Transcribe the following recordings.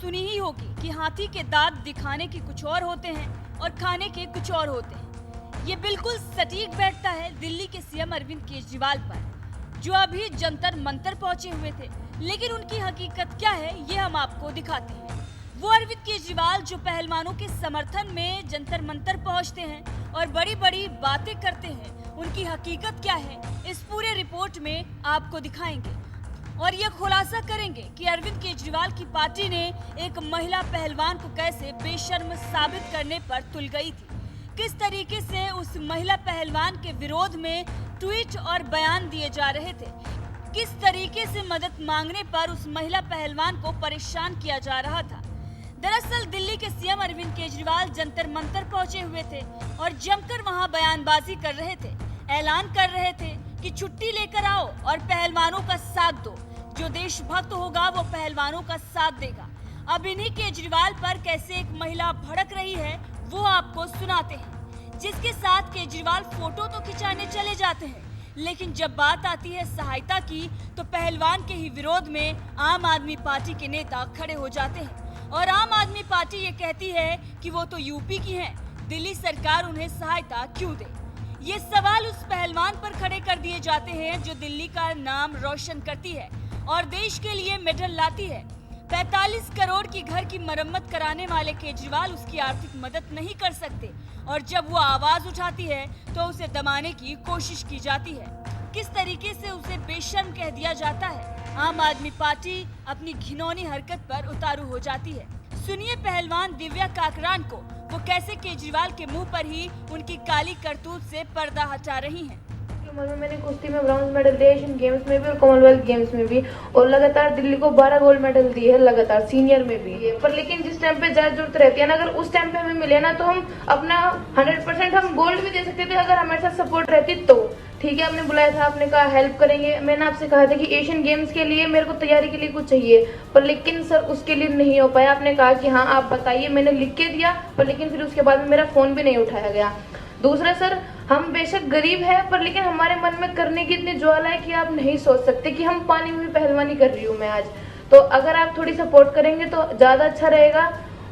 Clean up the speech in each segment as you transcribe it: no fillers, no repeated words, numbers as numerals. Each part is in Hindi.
सुनी ही होगी कि हाथी के दांत दिखाने के कुछ और होते हैं और खाने के कुछ और होते हैं। ये बिल्कुल सटीक बैठता है दिल्ली के सीएम अरविंद केजरीवाल पर, जो अभी जंतर मंतर पहुंचे हुए थे। लेकिन उनकी हकीकत क्या है, ये हम आपको दिखाते हैं। वो अरविंद केजरीवाल जो पहलवानों के समर्थन में जंतर मंतर पहुंचते हैं और बड़ी बड़ी बातें करते हैं, उनकी हकीकत क्या है, इस पूरे रिपोर्ट में आपको दिखाएंगे और ये खुलासा करेंगे कि अरविंद केजरीवाल की पार्टी ने एक महिला पहलवान को कैसे बेशर्म साबित करने पर तुल गई थी। किस तरीके से उस महिला पहलवान के विरोध में ट्वीट और बयान दिए जा रहे थे, किस तरीके से मदद मांगने पर उस महिला पहलवान को परेशान किया जा रहा था। दरअसल दिल्ली के सीएम अरविंद केजरीवाल जंतर मंतर पहुंचे हुए थे और जमकर वहां बयानबाजी कर रहे थे, ऐलान कर रहे थे कि छुट्टी लेकर आओ और पहलवानों का साथ दो। जो देशभक्त होगा वो पहलवानों का साथ देगा। अब इन्हीं केजरीवाल पर कैसे एक महिला भड़क रही है वो आपको सुनाते हैं, जिसके साथ केजरीवाल फोटो तो खिंचाने चले जाते हैं, लेकिन जब बात आती है सहायता की तो पहलवान के ही विरोध में आम आदमी पार्टी के नेता खड़े हो जाते हैं और आम आदमी पार्टी ये कहती है कि वो तो यूपी की है, दिल्ली सरकार उन्हें सहायता क्यों दे। ये सवाल उस पहलवान पर खड़े कर दिए जाते हैं जो दिल्ली का नाम रोशन करती है और देश के लिए मेडल लाती है। 45 करोड़ की घर की मरम्मत कराने वाले केजरीवाल उसकी आर्थिक मदद नहीं कर सकते और जब वो आवाज उठाती है तो उसे दबाने की कोशिश की जाती है। किस तरीके से उसे बेशर्म कह दिया जाता है। आम आदमी पार्टी अपनी घिनौनी हरकत पर उतारू हो जाती है। सुनिए पहलवान दिव्या काकरान को वो कैसे केजरीवाल के मुंह पर ही उनकी काली करतूत से पर्दा हटा रही हैं। उम्र में मैंने कुश्ती में ब्रॉन्ज मेडल दिया, एशियन गेम्स में भी और कॉमनवेल्थ गेम्स में भी, और लगातार दिल्ली को 12 गोल्ड मेडल दिए है लगातार, सीनियर में भी। पर लेकिन जिस टाइम पे ज्यादा जरूरत रहती है ना, अगर उस टाइम पे हमें मिले ना तो हम अपना 100% हम गोल्ड भी दे सकते थे अगर हमारे साथ सपोर्ट रहती तो। ठीक है, आपने बुलाया था, आपने कहा हेल्प करेंगे, मैंने आपसे कहा था कि एशियन गेम्स के लिए मेरे को तैयारी के लिए कुछ चाहिए, पर लेकिन सर उसके लिए नहीं हो पाया। आपने कहा कि हाँ आप बताइए, मैंने लिख के दिया, पर लेकिन फिर उसके बाद में मेरा फोन भी नहीं उठाया गया। दूसरा सर, हम बेशक गरीब है पर लेकिन हमारे मन में करने की इतनी ज्वाला है कि आप नहीं सोच सकते कि हम पानी में पहलवानी कर रही हूँ मैं आज। तो अगर आप थोड़ी सपोर्ट करेंगे तो ज्यादा अच्छा रहेगा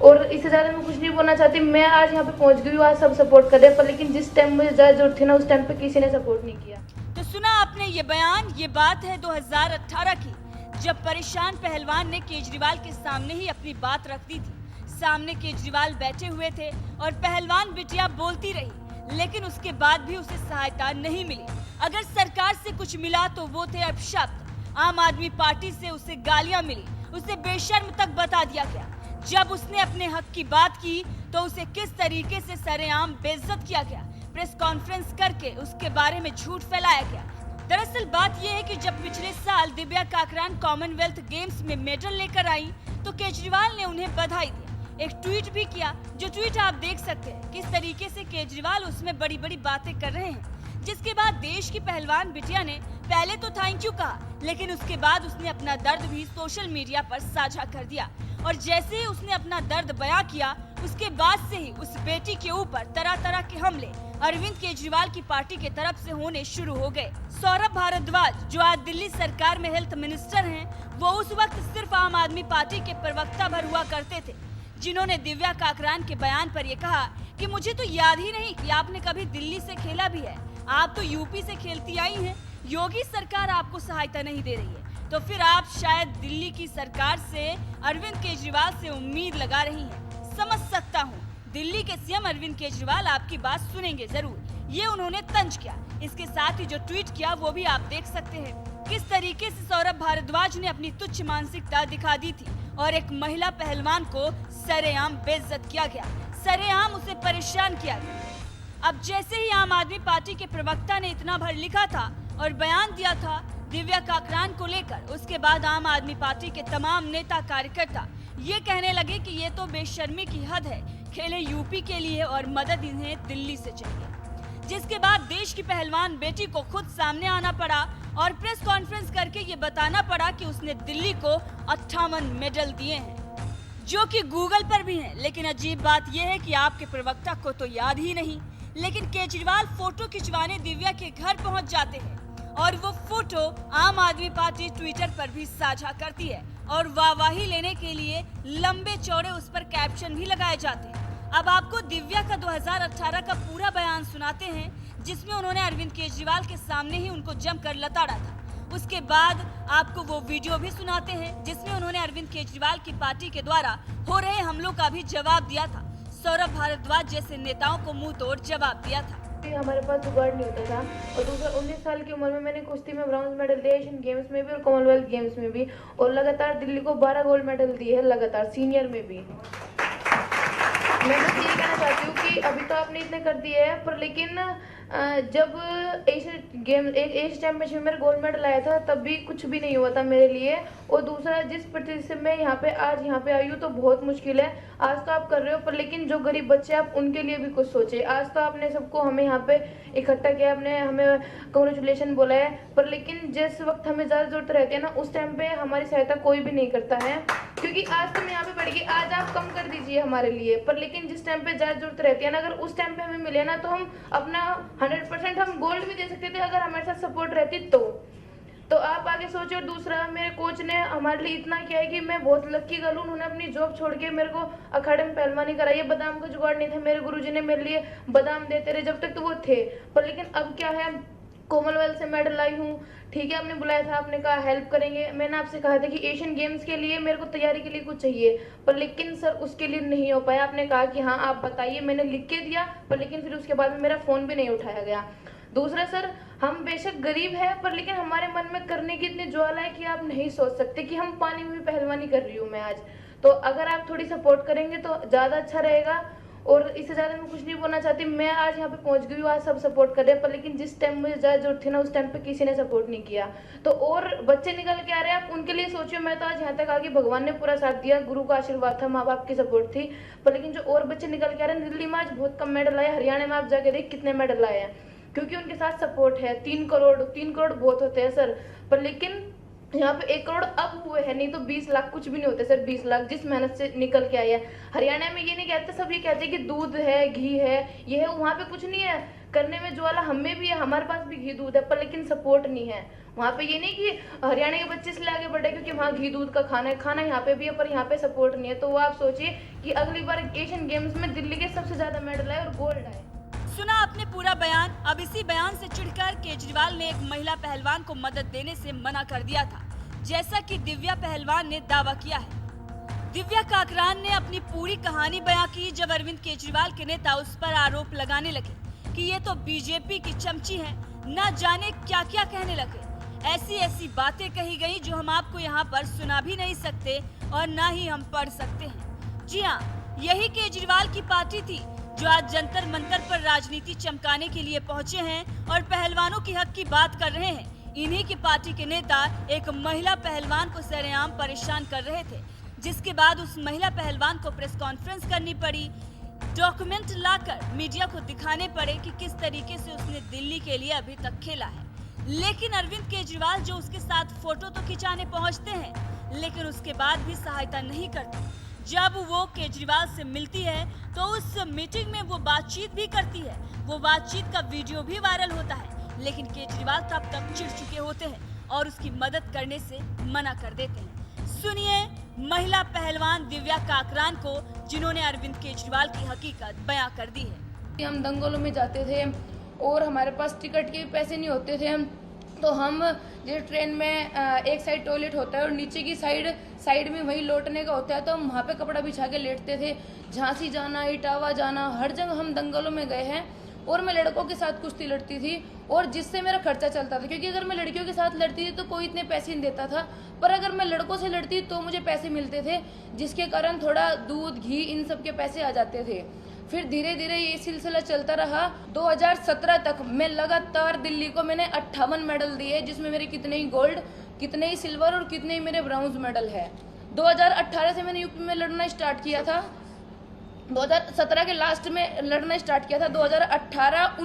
और इससे ज्यादा मैं कुछ नहीं बोलना चाहती। मैं आज यहाँ पे पहुँच गई हूँ, आज सब सपोर्ट कर रहे हैं, पर लेकिन जिस टाइम मुझे ज्यादा जरूरत थी ना उस टाइम पे किसी ने सपोर्ट नहीं किया। तो सुना आपने ये बयान, ये बात है 2018 की, जब परेशान पहलवान ने केजरीवाल के सामने ही अपनी बात रख दी थी। सामने केजरीवाल बैठे हुए थे और पहलवान बिटिया बोलती रही, लेकिन उसके बाद भी उसे सहायता नहीं मिली। अगर सरकार से कुछ मिला तो वो थे अपशब्द। आम आदमी पार्टी से उसे गालियां मिली, उसे बेशर्म तक बता दिया गया। जब उसने अपने हक की बात की तो उसे किस तरीके से सरेआम बेइज्जत किया गया, प्रेस कॉन्फ्रेंस करके उसके बारे में झूठ फैलाया गया। दरअसल बात यह है कि जब पिछले साल दिव्या काकरान कॉमनवेल्थ गेम्स में मेडल लेकर आई तो केजरीवाल ने उन्हें बधाई दी, एक ट्वीट भी किया, जो ट्वीट आप देख सकते हैं किस तरीके से केजरीवाल उसमें बड़ी बड़ी बातें कर रहे हैं। जिसके बाद देश की पहलवान बिटिया ने पहले तो थैंक यू कहा, लेकिन उसके बाद उसने अपना दर्द भी सोशल मीडिया पर साझा कर दिया और जैसे ही उसने अपना दर्द बयां किया उसके बाद से ही उस बेटी के ऊपर तरह तरह के हमले अरविंद केजरीवाल की पार्टी के तरफ से होने शुरू हो गए। सौरभ भारद्वाज जो आज दिल्ली सरकार में हेल्थ मिनिस्टर हैं, वो उस वक्त सिर्फ आम आदमी पार्टी के प्रवक्ता भर हुआ करते थे, जिन्होंने दिव्या काकरान के बयान पर यह कहा कि मुझे तो याद ही नहीं कि आपने कभी दिल्ली से खेला भी है, आप तो यूपी से खेलती आई हैं, योगी सरकार आपको सहायता नहीं दे रही है, तो फिर आप शायद दिल्ली की सरकार से अरविंद केजरीवाल से उम्मीद लगा रही हैं। समझ सकता हूँ, दिल्ली के सीएम अरविंद केजरीवाल आपकी बात सुनेंगे जरूर, ये उन्होंने तंज किया। इसके साथ ही जो ट्वीट किया वो भी आप देख सकते हैं किस तरीके से सौरभ भारद्वाज ने अपनी तुच्छ मानसिकता दिखा दी थी और एक महिला पहलवान को सरेआम बेइज्जत किया गया, सरेआम उसे परेशान किया गया। अब जैसे ही आम आदमी पार्टी के प्रवक्ता ने इतना भर लिखा था और बयान दिया था दिव्या काकरान को लेकर, उसके बाद आम आदमी पार्टी के तमाम नेता कार्यकर्ता ये कहने लगे कि ये तो बेशर्मी की हद है, खेले यूपी के लिए और मदद इन्हें दिल्ली से चाहिए। जिसके बाद देश की पहलवान बेटी को खुद सामने आना पड़ा और प्रेस कॉन्फ्रेंस करके ये बताना पड़ा कि उसने दिल्ली को 58 मेडल दिए हैं, जो कि गूगल पर भी हैं। लेकिन अजीब बात यह है कि आपके प्रवक्ता को तो याद ही नहीं, लेकिन केजरीवाल फोटो खिंचवाने दिव्या के घर पहुंच जाते हैं और वो फोटो आम आदमी पार्टी ट्विटर पर भी साझा करती है और वाहवाही लेने के लिए लंबे चौड़े उस पर कैप्शन भी लगाए जाते हैं। अब आपको दिव्या का 2018 का पूरा बयान सुनाते हैं, जिसमें उन्होंने अरविंद केजरीवाल के सामने ही उनको जमकर लताड़ा था। उसके बाद आपको वो वीडियो भी सुनाते हैं जिसमें उन्होंने अरविंद केजरीवाल की पार्टी के द्वारा हो रहे हमलों का भी जवाब दिया था। सौरभ भारद्वाज जैसे नेताओं को मुंह तोड़ जवाब दिया था। हमारे पास जुगाड़ नहीं होता था। और दूसरा, 19 साल की उम्र में मैंने कुश्ती में ब्रॉन्ज मेडल दिया, एशियन गेम्स में भी और कॉमनवेल्थ गेम्स में भी, और लगातार दिल्ली को 12 गोल्ड मेडल दिए हैं लगातार, सीनियर में भी। मैं बस ये कहना चाहती हूँ कि अभी तो आपने इतने कर दिए हैं, पर लेकिन जब एशियन चैंपियनशिप में गोल्ड मेडल आया था तब भी कुछ भी नहीं हुआ था मेरे लिए। और दूसरा, जिस प्रतिशत में आज यहाँ पे आई हूँ तो बहुत मुश्किल है। आज तो आप कर रहे हो, पर लेकिन जो गरीब बच्चे आप उनके लिए भी कुछ सोचे। आज तो आपने सबको हमें यहाँ पे इकट्ठा किया, आपने हमें कांग्रेचुलेशन बोला है, पर लेकिन जिस वक्त हमें ज़्यादा जरूरत रहती है ना, उस टाइम पे हमारी सहायता कोई भी नहीं करता है। क्योंकि आज तो मैं यहाँ पे बढ़ गई, आज आप कम कर दीजिए हमारे लिए, पर लेकिन जिस टाइम पे ज़्यादा जरूरत रहती है ना, अगर उस टाइम पे हमें मिले ना तो हम अपना 100% हम गोल्ड भी दे सकते थे अगर हमारे साथ सपोर्ट रहती तो आप आगे सोचो। और दूसरा, मेरे कोच ने हमारे लिए इतना किया है कि मैं बहुत लकी गर्ल हूँ। उन्होंने अपनी जॉब छोड़ के मेरे को अखाड़े में पहलवानी कराई है। बादाम का जुगाड़ नहीं था, मेरे गुरुजी ने मेरे लिए बादाम देते रहे जब तक तो वो थे, पर लेकिन अब क्या है, कॉमनवेल्थ से मेडल लाई हूँ। ठीक है, आपने बुलाया था, आपने कहा हेल्प करेंगे। मैंने आपसे कहा था कि एशियन गेम्स के लिए मेरे को तैयारी के लिए कुछ चाहिए, पर लेकिन सर उसके लिए नहीं हो पाया। आपने कहा कि हाँ आप बताइए, मैंने लिख के दिया, पर लेकिन फिर उसके बाद में मेरा फ़ोन भी नहीं उठाया गया। दूसरा सर, हम बेशक गरीब है, पर लेकिन हमारे मन में करने की इतनी ज्वाला है कि आप नहीं सोच सकते कि हम पानी में भी पहलवानी कर रही हूँ मैं आज। तो अगर आप थोड़ी सपोर्ट करेंगे तो ज़्यादा अच्छा रहेगा। और इससे ज़्यादा मैं कुछ नहीं बोलना चाहती। मैं आज यहाँ पे पहुँच गई हूँ, आज सब सपोर्ट कर रहे हैं, पर लेकिन जिस टाइम मुझे ज़्यादा जरूरत थी ना, उस टाइम पे किसी ने सपोर्ट नहीं किया। तो और बच्चे निकल के आ रहे हैं, आप उनके लिए सोचिए। मैं तो आज यहाँ तक आ गई, भगवान ने पूरा साथ दिया, गुरु का आशीर्वाद था, माँ बाप की सपोर्ट थी, पर लेकिन जो और बच्चे निकल के आ रहे हैं, दिल्ली में आज बहुत कम मेडल आए, हरियाणा में आप जाके देख कितने मेडल आए हैं, क्योंकि उनके साथ सपोर्ट है। 3 करोड़ बहुत होते हैं सर, पर लेकिन यहाँ पे 1 करोड़ अब हुए हैं, नहीं तो 20 लाख कुछ भी नहीं होते सर। 20 लाख जिस मेहनत से निकल के आए हैं। हरियाणा में ये नहीं कहते, सब ये कहते हैं कि दूध है, घी है, ये है, वहाँ पे कुछ नहीं है करने में ज्वाला। हमें भी है, हमारे पास भी घी दूध है, पर लेकिन सपोर्ट नहीं है। वहाँ पे ये नहीं कि हरियाणा के बच्चे इसलिए आगे बढ़े क्योंकि वहाँ घी दूध का खाना है, खाना यहाँ पे भी है, पर यहाँ पे सपोर्ट नहीं है। तो वो आप सोचिए कि अगली बार एशियन गेम्स में दिल्ली के सबसे ज्यादा मेडल आए और गोल्ड आए। सुना आपने पूरा बयान। अब इसी बयान से चिढ़कर केजरीवाल ने एक महिला पहलवान को मदद देने से मना कर दिया था, जैसा कि दिव्या पहलवान ने दावा किया है। दिव्या काकरान ने अपनी पूरी कहानी बयां की जब अरविंद केजरीवाल के नेता उस पर आरोप लगाने लगे कि ये तो बीजेपी की चमची है, न जाने क्या क्या कहने लगे। ऐसी बातें कही गई जो हम आपको यहाँ पर सुना भी नहीं सकते और न ही हम पढ़ सकते हैं। जी हाँ, यही केजरीवाल की पार्टी थी जो आज जंतर मंतर पर राजनीति चमकाने के लिए पहुंचे हैं और पहलवानों की हक की बात कर रहे हैं। इन्हीं की पार्टी के नेता एक महिला पहलवान को सरेआम परेशान कर रहे थे, जिसके बाद उस महिला पहलवान को प्रेस कॉन्फ्रेंस करनी पड़ी, डॉक्यूमेंट लाकर मीडिया को दिखाने पड़े कि किस तरीके से उसने दिल्ली के लिए अभी तक खेला है। लेकिन अरविंद केजरीवाल जो उसके साथ फोटो तो खिंचाने पहुंचते हैं, लेकिन उसके बाद भी सहायता नहीं करते। जब वो केजरीवाल से मिलती है तो उस मीटिंग में वो बातचीत भी करती है, वो बातचीत का वीडियो भी वायरल होता है, लेकिन केजरीवाल तब तक चिढ़ चुके होते हैं और उसकी मदद करने से मना कर देते हैं। सुनिए महिला पहलवान दिव्या काकरान को, जिन्होंने अरविंद केजरीवाल की हकीकत बयां कर दी है। हम दंगलों में जाते थे और हमारे पास टिकट के पैसे नहीं होते थे, तो हम जैसे ट्रेन में एक साइड टॉयलेट होता है और नीचे की साइड में वही लौटने का होता है, तो हम वहाँ पे कपड़ा बिछा के लेटते थे। झांसी जाना, इटावा जाना, हर जगह हम दंगलों में गए हैं। और मैं लड़कों के साथ कुश्ती लड़ती थी और जिससे मेरा खर्चा चलता था, क्योंकि अगर मैं लड़कियों के साथ लड़ती थी तो कोई इतने पैसे नहीं देता था, पर अगर मैं लड़कों से लड़ती तो मुझे पैसे मिलते थे, जिसके कारण थोड़ा दूध, घी, इन सब के पैसे आ जाते थे। फिर धीरे धीरे ये सिलसिला चलता रहा। 2017 तक मैं लगातार दिल्ली को मैंने 58 मेडल दिए, जिसमें मेरे कितने ही गोल्ड, कितने ही सिल्वर और कितने ही मेरे ब्राउन्ज मेडल है। 2018 से मैंने यूपी में लड़ना स्टार्ट किया था, 2017 के लास्ट में लड़ना स्टार्ट किया था। 2018,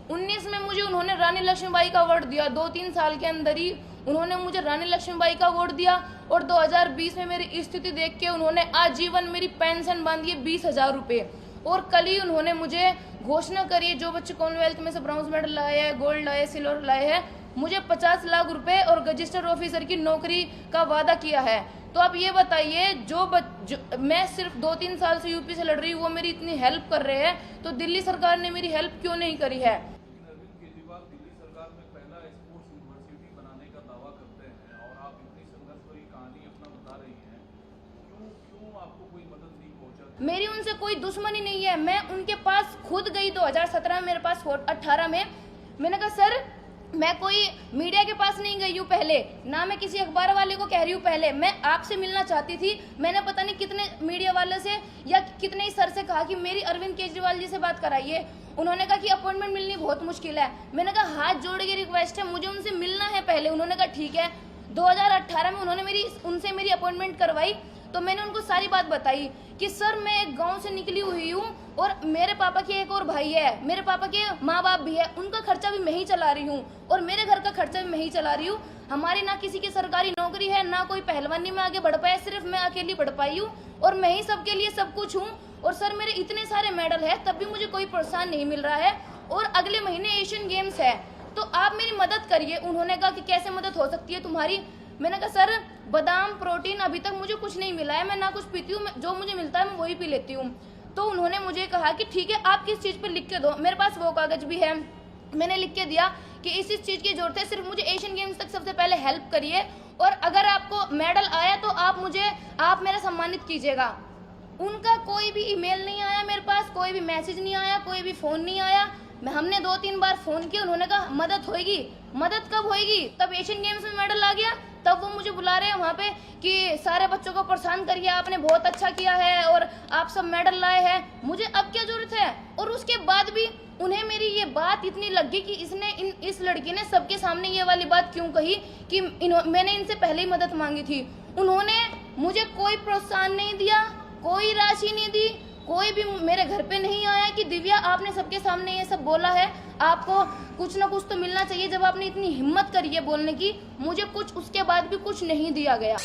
19 में मुझे उन्होंने रानी लक्ष्मीबाई का अवार्ड दिया। 2-3 साल के अंदर ही उन्होंने मुझे रानी लक्ष्मीबाई का अवार्ड दिया। और 2020 में मेरी स्थिति देख के उन्होंने आजीवन मेरी पेंशन बांधी है 20,000 रुपये। और कल ही उन्होंने मुझे घोषणा करी है, जो बच्चे कॉमनवेल्थ में से ब्रॉन्ज मेडल लाए हैं, गोल्ड लाए, सिल्वर लाए हैं, मुझे 50 लाख रुपए और रजिस्टर ऑफिसर की नौकरी का वादा किया है। तो आप ये बताइए, जो मैं सिर्फ 2-3 साल से यूपी से लड़ रही हूँ, वो मेरी इतनी हेल्प कर रहे हैं, तो दिल्ली सरकार ने मेरी हेल्प क्यों नहीं करी है? अरविंद केजरीवाल दिल्ली सरकार में पहला स्पोर्ट्स यूनिवर्सिटी बनाने का दावा करते हैं और आप इतनी संघर्ष भरी कहानी अपना बता रही हैं, क्यों आपको कोई मदद नहीं पहुंचा? मेरी उनसे कोई दुश्मनी नहीं है। मैं उनके पास खुद गई 2017 में, मेरे पास 18 में। मैंने कहा सर, मैं कोई मीडिया के पास नहीं गई हूँ पहले, ना मैं किसी अखबार वाले को कह रही हूँ पहले, मैं आपसे मिलना चाहती थी। मैंने पता नहीं कितने मीडिया वाले से या कितने ही सर से कहा कि मेरी अरविंद केजरीवाल जी से बात कराइए। उन्होंने कहा कि अपॉइंटमेंट मिलनी बहुत मुश्किल है। मैंने कहा हाथ जोड़ के रिक्वेस्ट है, मुझे उनसे मिलना है पहले। उन्होंने कहा ठीक है। 2018 में उन्होंने उनसे मेरी अपॉइंटमेंट करवाई, तो मैंने उनको सारी बात बताई कि सर मैं एक गांव से निकली हुई हूँ और मेरे पापा के एक और भाई है, मेरे पापा के माँ बाप भी है, उनका खर्चा भी मैं ही चला रही हूँ और मेरे घर का खर्चा भी मैं ही चला रही हूँ। हमारी ना किसी की सरकारी नौकरी है, ना कोई पहलवानी में आगे बढ़ पाया, सिर्फ मैं अकेली बढ़ पाई हूँ और मैं ही सबके लिए सब कुछ हूँ। और सर मेरे इतने सारे मेडल है, तब भी मुझे कोई प्रोत्साहन नहीं मिल रहा है और अगले महीने एशियन गेम्स है, तो आप मेरी मदद करिए। उन्होंने कहा कि कैसे मदद हो सकती है तुम्हारी? मैंने कहा सर बादाम प्रोटीन अभी तक मुझे कुछ नहीं मिला है, मैं ना कुछ पीती हूँ, जो मुझे मिलता है मैं वही पी लेती हूँ। तो उन्होंने मुझे कहा कि ठीक है, आप किस चीज़ पे लिख के दो। मेरे पास वो कागज भी है, मैंने लिख के दिया कि इस चीज़ की जरूरत है, सिर्फ मुझे एशियन गेम्स तक सबसे पहले हेल्प करिए और अगर आपको मेडल आया तो आप मेरा सम्मानित कीजिएगा। उनका कोई भी ईमेल नहीं आया मेरे पास, कोई भी मैसेज नहीं आया, कोई भी फ़ोन नहीं आया। हमने 2-3 बार फ़ोन किया, उन्होंने कहा मदद होएगी। मदद कब होएगी? तब एशियन गेम्स में मेडल आ गया, तब वो मुझे बुला रहे हैं वहाँ पे कि सारे बच्चों को प्रोत्साहन करिए, आपने बहुत अच्छा किया है और आप सब मेडल लाए हैं। मुझे अब क्या जरूरत है? और उसके बाद भी उन्हें मेरी ये बात इतनी लगी कि इस लड़की ने सबके सामने ये वाली बात क्यों कही कि मैंने इनसे पहले ही मदद मांगी थी। उन्होंने मुझे कोई प्रोत्साहन नहीं दिया, कोई राशि नहीं दी, कोई भी मेरे घर पे नहीं आया कि दिव्या आपने सबके सामने ये सब बोला है, आपको कुछ ना कुछ तो मिलना चाहिए जब आपने इतनी हिम्मत करी है बोलने की। मुझे कुछ उसके बाद भी कुछ नहीं दिया गया।